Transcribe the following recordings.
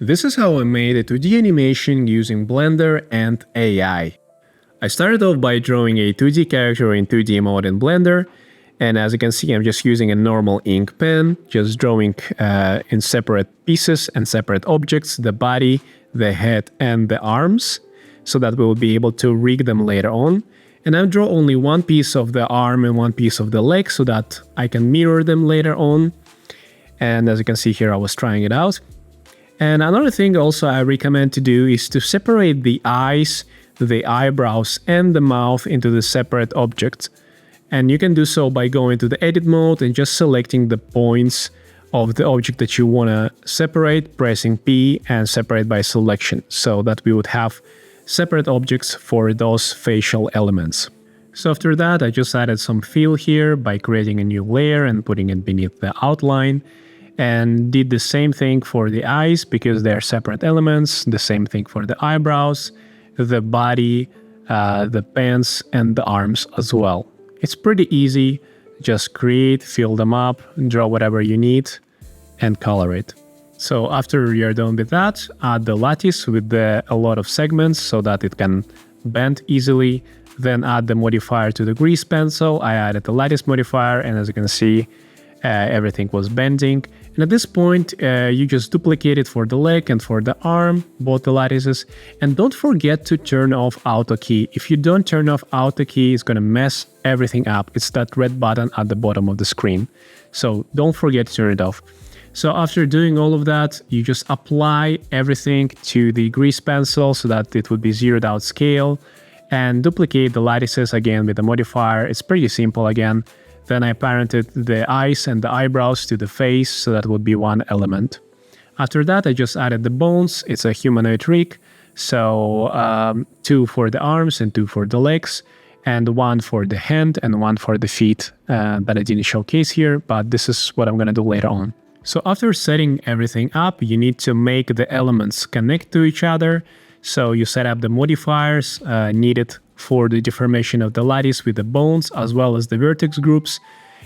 This is how I made a 2D animation using Blender and AI. I started off by drawing a 2D character in 2D mode in Blender, and as you can see, I'm just using a normal ink pen, just drawing in separate pieces and separate objects, the body, the head, and the arms, so that we will be able to rig them later on. And I draw only one piece of the arm and one piece of the leg so that I can mirror them later on. And as you can see here, I was trying it out. And another thing also I recommend to do is to separate the eyes, the eyebrows, and the mouth into the separate objects. And you can do so by going to the edit mode and just selecting the points of the object that you want to separate, pressing P and separate by selection, so that we would have separate objects for those facial elements. So after that, I just added some fill here by creating a new layer and putting it beneath the outline. And did the same thing for the eyes because they're separate elements, the same thing for the eyebrows, the body, the pants, and the arms as well. It's pretty easy, just create, fill them up, draw whatever you need, and color it. So after you're done with that, add the lattice with a lot of segments so that it can bend easily. Then add the modifier to the grease pencil. I added the lattice modifier, and as you can see, everything was bending. And at this point, you just duplicate it for the leg and for the arm, both the lattices. And don't forget to turn off auto key. If you don't turn off auto key, it's going to mess everything up. It's that red button at the bottom of the screen. So don't forget to turn it off. So after doing all of that, you just apply everything to the grease pencil so that it would be zeroed out scale, and duplicate the lattices again with the modifier. It's pretty simple again. Then I parented the eyes and the eyebrows to the face, so that would be one element. After that, I just added the bones. It's a humanoid rig, so 2 for the arms and 2 for the legs, and 1 for the hand and 1 for the feet that I didn't showcase here, but this is what I'm going to do later on. So after setting everything up, you need to make the elements connect to each other. So you set up the modifiers needed for the deformation of the lattice with the bones, as well as the vertex groups.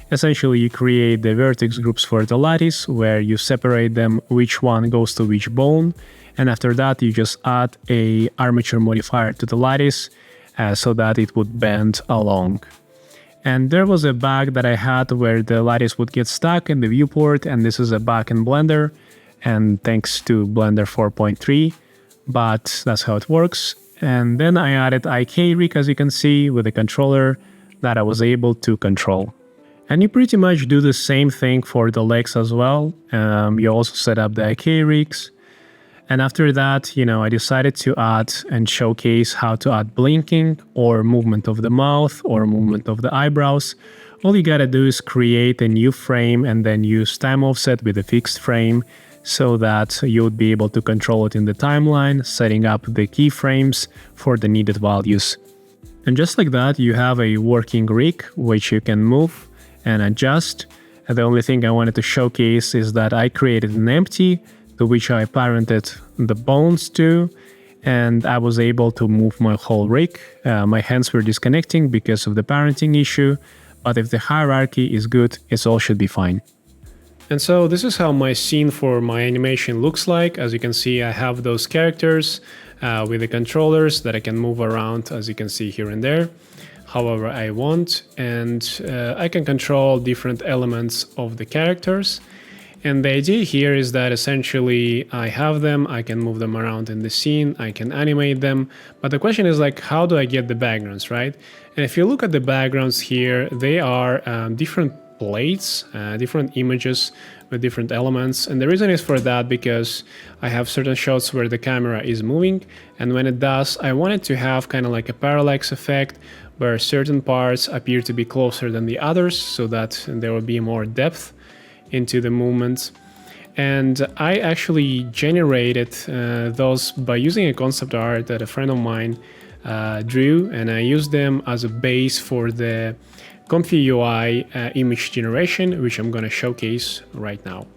Essentially, you create the vertex groups for the lattice, where you separate them, which one goes to which bone. And after that, you just add a armature modifier to the lattice so that it would bend along. And there was a bug that I had where the lattice would get stuck in the viewport, and this is a bug in Blender, and thanks to Blender 4.3, but that's how it works. And then I added IK rig, as you can see, with a controller that I was able to control. And you pretty much do the same thing for the legs as well. You also set up the IK rigs. And after that, I decided to add and showcase how to add blinking or movement of the mouth or movement of the eyebrows. All you gotta do is create a new frame and then use time offset with a fixed frame, so that you would be able to control it in the timeline, setting up the keyframes for the needed values. And just like that, you have a working rig, which you can move and adjust. And the only thing I wanted to showcase is that I created an empty, to which I parented the bones to, and I was able to move my whole rig. My hands were disconnecting because of the parenting issue, but if the hierarchy is good, it all should be fine. And so this is how my scene for my animation looks like. As you can see, I have those characters with the controllers that I can move around, as you can see here and there, however I want. And I can control different elements of the characters. And the idea here is that essentially I have them, I can move them around in the scene, I can animate them. But the question is like, how do I get the backgrounds, right? And if you look at the backgrounds here, they are different plates, different images with different elements. And the reason is for that because I have certain shots where the camera is moving, and when it does, I want it to have kind of like a parallax effect where certain parts appear to be closer than the others, so that there will be more depth into the movements. And I actually generated those by using a concept art that a friend of mine drew, and I used them as a base for the Comfy UI image generation, which I'm going to showcase right now.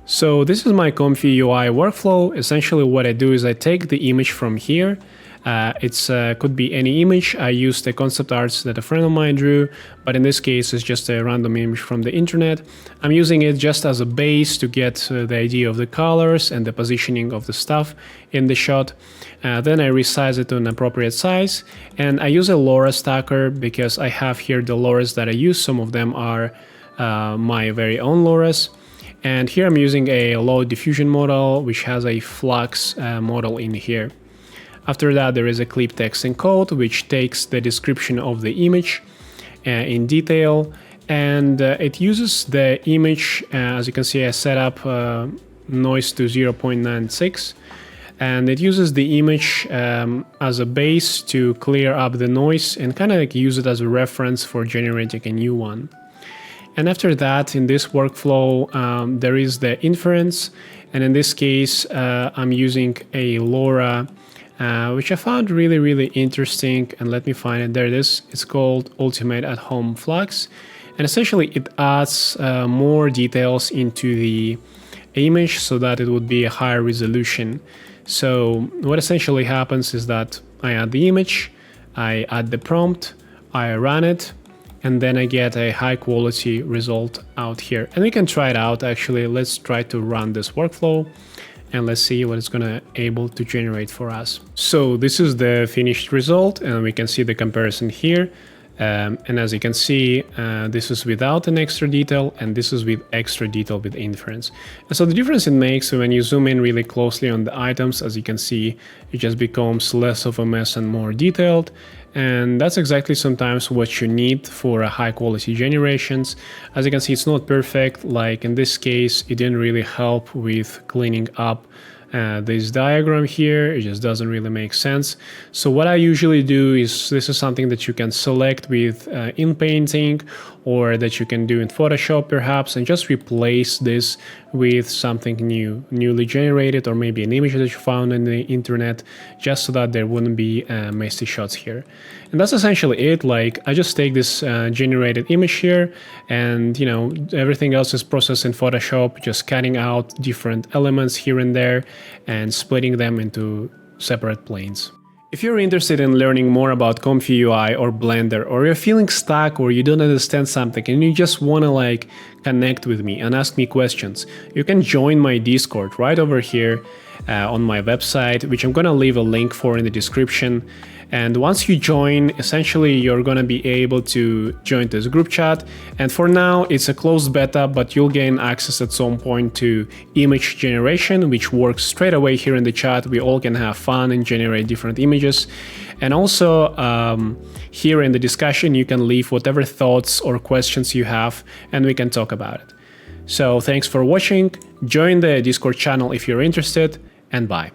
So this is my Comfy UI workflow. Essentially what I do is I take the image from here, It could be any image. I used the concept arts that a friend of mine drew, but in this case it's just a random image from the internet. I'm using it just as a base to get the idea of the colors and the positioning of the stuff in the shot. Then I resize it to an appropriate size, and I use a LoRa stacker because I have here the LoRas that I use. Some of them are my very own LoRas. And here I'm using a low diffusion model, which has a flux model in here. After that, there is a clip text encode, which takes the description of the image in detail, and it uses the image. As you can see, I set up noise to 0.96, and it uses the image as a base to clear up the noise and kind of like use it as a reference for generating a new one. And after that, in this workflow, there is the inference, and in this case, I'm using a LoRa, which I found really interesting. And let me find it. There it is. It's called Ultimate at Home Flux, and essentially it adds more details into the image so that it would be a higher resolution. So what essentially happens is that I add the image, I add the prompt, I run it, and then I get a high quality result out here. And we can try it out actually. Let's try to run this workflow and let's see what it's gonna able to generate for us. So this is the finished result, and we can see the comparison here. And as you can see, this is without an extra detail, and this is with extra detail with inference. And so the difference it makes when you zoom in really closely on the items, as you can see, it just becomes less of a mess and more detailed. And that's exactly sometimes what you need for a high quality generations. As you can see, it's not perfect. Like in this case, it didn't really help with cleaning up this diagram here. It just doesn't really make sense. So what I usually do is, this is something that you can select with in painting, or that you can do in Photoshop perhaps, and just replace this with something newly generated, or maybe an image that you found on the internet, just so that there wouldn't be messy shots here. And that's essentially it. Like, I just take this generated image here, and everything else is processed in Photoshop, just cutting out different elements here and there and splitting them into separate planes. If you're interested in learning more about Comfy UI or Blender, or you're feeling stuck or you don't understand something and you just want to connect with me and ask me questions, you can join my Discord right over here on my website, which I'm going to leave a link for in the description. And once you join, essentially you're going to be able to join this group chat. And for now, it's a closed beta, but you'll gain access at some point to image generation, which works straight away here in the chat. We all can have fun and generate different images. And also here in the discussion, you can leave whatever thoughts or questions you have, and we can talk about it. So thanks for watching. Join the Discord channel if you're interested, and bye.